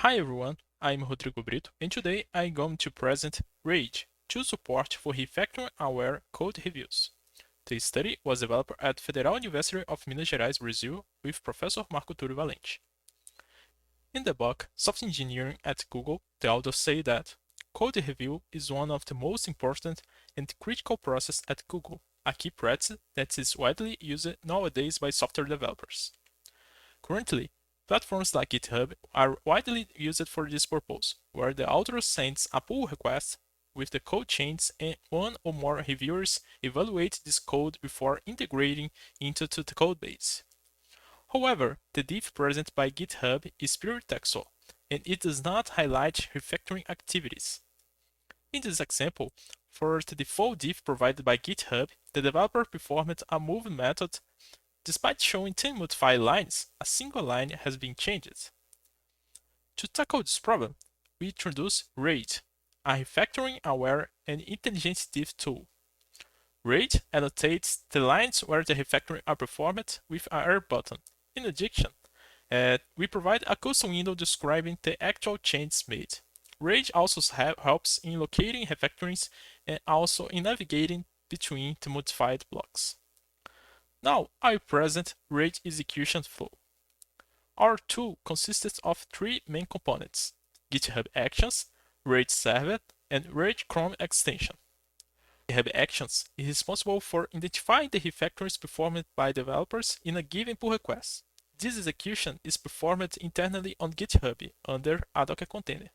Hi everyone, I'm Rodrigo Brito, and today I'm going to present RAGE, to support for refactoring-aware code reviews. The study was developed at Federal University of Minas Gerais, Brazil, with Professor Tulio Valente. In the book Software Engineering at Google, the authors say that code review is one of the most important and critical processes at Google, a key practice that is widely used nowadays by software developers. Currently, platforms like GitHub are widely used for this purpose, where the author sends a pull request with the code changes and one or more reviewers evaluate this code before integrating into the codebase. However, the diff present by GitHub is pure textual, and it does not highlight refactoring activities. In this example, for the default diff provided by GitHub, the developer performed a move method. Despite showing 10 modified lines, a single line has been changed. To tackle this problem, we introduce RAID, a refactoring-aware and intelligent diff tool. RAID annotates the lines where the refactoring are performed with a R button. In addition, we provide a custom window describing the actual changes made. RAID also helps in locating refactorings and also in navigating between the modified blocks. Now I present RAID execution flow. Our tool consists of three main components: GitHub Actions, RAID Server, and RAID Chrome extension. GitHub Actions is responsible for identifying the refactorings performed by developers in a given pull request. This execution is performed internally on GitHub under a Docker container.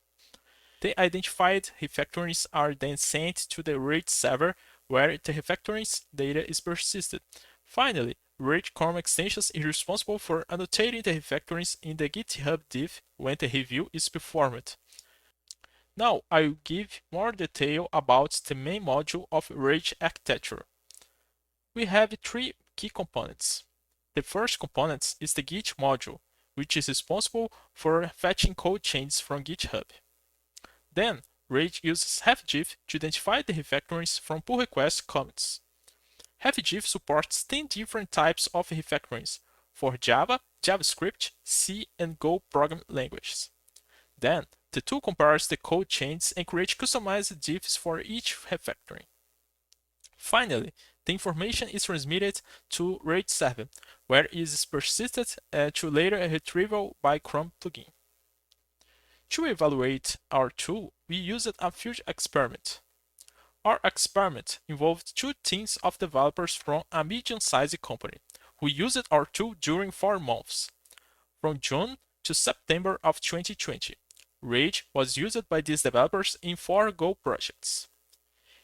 The identified refactorings are then sent to the RAID server where the refactorings data is persisted. Finally, RAID Chrome extensions is responsible for annotating the refactorings in the GitHub diff when the review is performed. Now I will give more detail about the main module of RAID architecture. We have three key components. The first component is the Git module, which is responsible for fetching code changes from GitHub. Then, RAID uses refdiff to identify the refactorings from pull request commits. refdiff supports 10 different types of refactorings for Java, JavaScript, C, and Go programming languages. Then, the tool compares the code changes and creates customized diffs for each refactoring. Finally, the information is transmitted to RAID server, where it is persisted to later retrieval by Chrome plugin. To evaluate our tool, we used a field experiment. Our experiment involved two teams of developers from a medium-sized company who used our tool during 4 months, from June to September of 2020. RAID was used by these developers in 4 Go projects.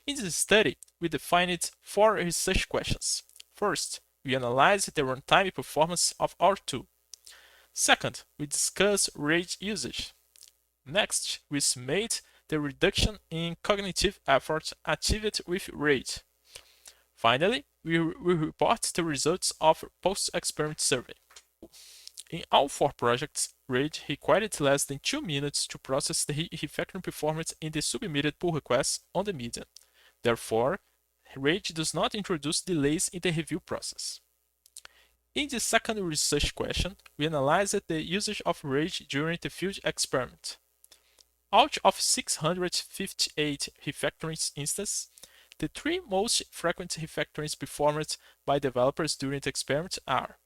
In this study, we defined 4 research questions. First, we analyzed the runtime performance of our tool. Second, we discussed RAID usage. Next, we estimate the reduction in cognitive effort achieved with RAID. Finally, we report the results of post-experiment survey. In all 4 projects, RAID required less than 2 minutes to process the refactoring performance in the submitted pull requests on the median. Therefore, RAID does not introduce delays in the review process. In the second research question, we analyzed the usage of RAID during the field experiment. Out of 658 refactoring instances, the 3 most frequent refactorings performed by developers during the experiment are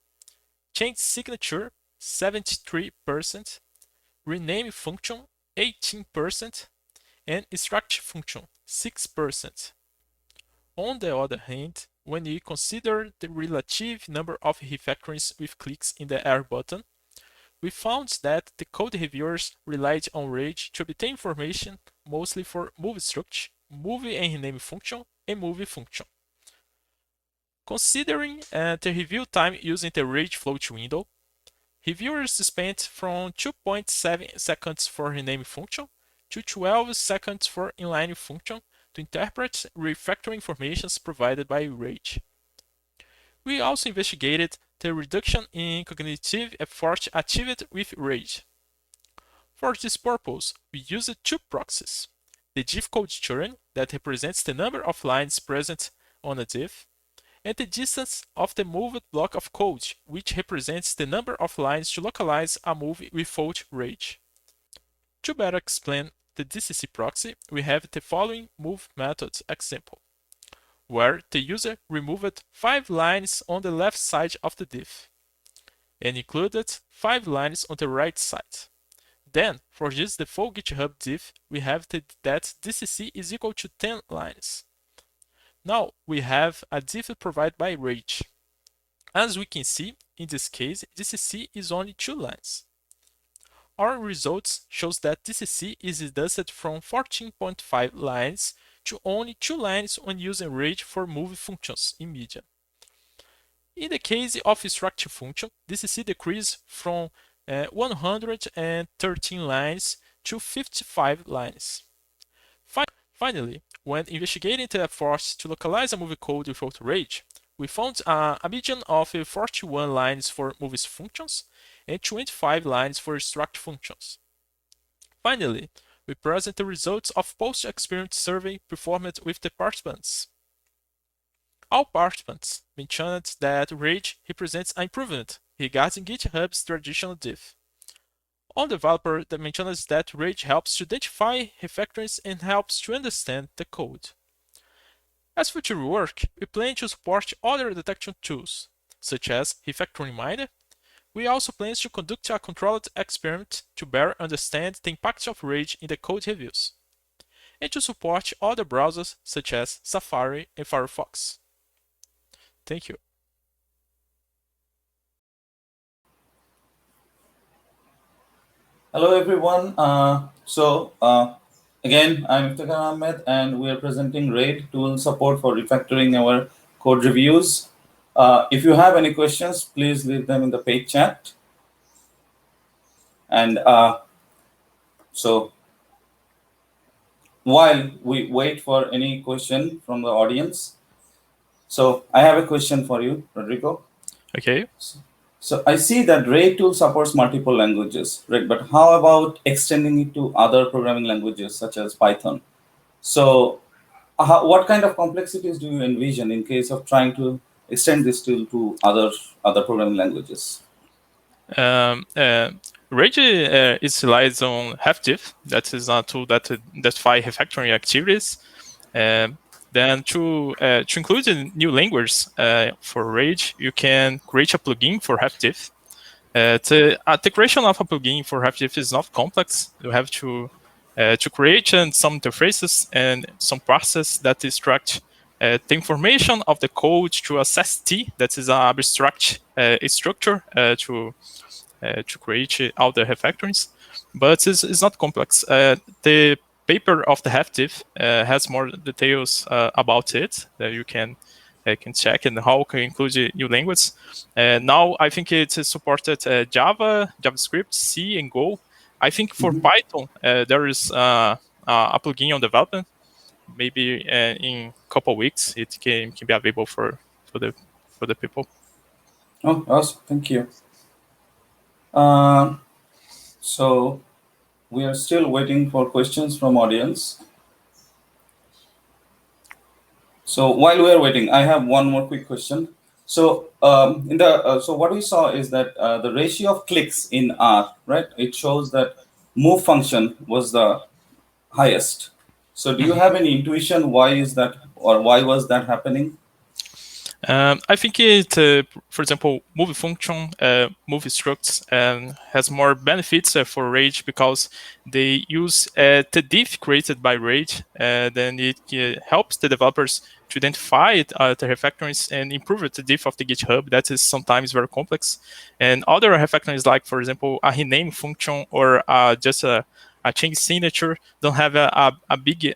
change signature 73%, rename function 18%, and structure function 6%. On the other hand, when we consider the relative number of refactorings with clicks in the R button, we found that the code reviewers relied on RAID to obtain information mostly for move struct, move and rename function, and move function. Considering the review time using the RAID float window, reviewers spent from 2.7 seconds for rename function to 12 seconds for inline function to interpret refactoring informations provided by RAID. We also investigated the reduction in cognitive effort achieved with RAID. For this purpose, we used 2 proxies: the diff code churn, that represents the number of lines present on a diff, and the distance of the moved block of code, which represents the number of lines to localize a move without RAID. To better explain the DCC proxy, we have the following move methods example, where the user removed 5 lines on the left side of the div and included 5 lines on the right side. Then, for this default GitHub div, we have that DCC is equal to 10 lines. Now we have a div provided by Rage. As we can see, in this case, DCC is only 2 lines. Our results shows that DCC is reduced from 14.5 lines to only 2 lines when using Rage for move functions in media. In the case of structure function, DCC decreased from 113 lines to 55 lines. Finally, when investigating the efforts to localize a movie code without Rage, we found a median of 41 lines for movies functions and 25 lines for struct functions. Finally, we present the results of post-experience survey performed with the participants. All participants mentioned that Rage represents an improvement regarding GitHub's traditional div. One developer that mentioned that Rage helps to identify refactorings and helps to understand the code. As future work, we plan to support other detection tools, such as Refactoring-Aware. We also plan to conduct a controlled experiment to better understand the impact of Rage in the code reviews, and to support other browsers such as Safari and Firefox. Thank you. Hello, everyone. Again, I'm Iftikhar Ahmed, and we are presenting RAID tool support for refactoring our code reviews. If you have any questions, please leave them in the paid chat. And so while we wait for any question from the audience, so I have a question for you, Rodrigo. Okay. So I see that RAID tool supports multiple languages, right? But how about extending it to other programming languages such as Python? So what kind of complexities do you envision in case of trying to extend this tool to other programming languages? Rage is relies on HFDiff. That is a tool that identifies refactoring activities. Then to include a new language for Rage, you can create a plugin for HFDiff. The creation of a plugin for HFDiff is not complex. You have to create some interfaces and some process that extract the information of the code to assess T, that is an abstract structure to create all the refactorings, but it's not complex. The paper of the HFDiff has more details about it that you can check, and how can include new language. Now I think it is supported Java, JavaScript, C, and Go. I think for Python there is a plugin on development. Maybe in a couple of weeks it can be available for the people. Oh, awesome! Thank you. So we are still waiting for questions from audience. So while we are waiting, I have one more quick question. So so what we saw is that the ratio of clicks in R, right? It shows that move function was the highest. So do you have any intuition why is that, or why was that happening? I think it, for example, movie function, movie structs, has more benefits for Rage because they use the diff created by Rage. Then it helps the developers to identify the refactorings and improve the diff of the GitHub. That is sometimes very complex. And other refactorings, like for example, a rename function or just a change signature, don't have a big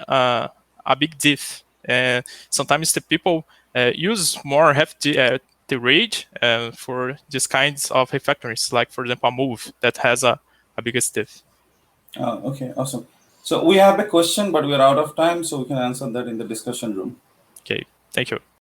diff. And sometimes the people use more hefty the Rage for these kinds of refactorings, like for example a move that has a bigger diff. Okay, awesome. So we have a question, but we're out of time, so we can answer that in the discussion room. Okay, thank you.